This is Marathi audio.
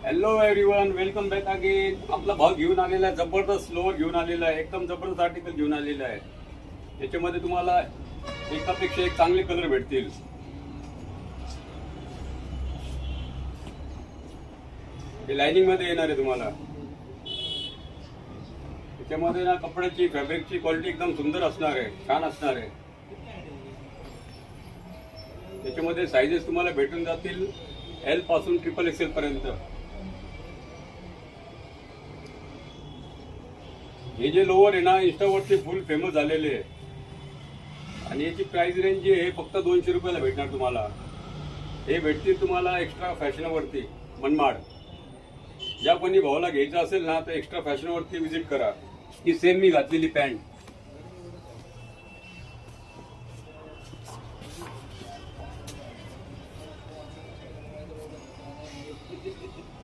Hello everyone, welcome back again. आपला भाग घेऊन आलेला आहे, जबरदस्त लोअर घेऊन आलेला आहे, एकदम जबरदस्त आर्टिकल घेऊन आलेला आहे. याच्यामध्ये तुम्हाला एकापेक्षा एक चांगले कलर भेटतील. हे लाइनिंग मध्ये येणार आहे तुम्हाला. त्याच्यामध्ये ना कपड्याची फॅब्रिकची क्वालिटी एकदम सुंदर असणार आहे, छान असणार आहे. त्याच्यामध्ये साइजेस तुम्हाला भेटून जातील एल पासून XXL पर्यंत. हे जे लोअर आहे ना, इंस्टावरती फुल फेमस झालेले आहे आणि याची प्राइस रेंज जी आहे फक्त 200 रुपयाला भेटणार तुम्हाला. हे भेटतील तुम्हाला एक्स्ट्रा फॅशनवरती मनमाड. ज्या कोणी भावाला घ्यायचं असेल ना तर एक्स्ट्रा फॅशनवरती विजिट करा. ही सेम मी घातलेली पॅन्ट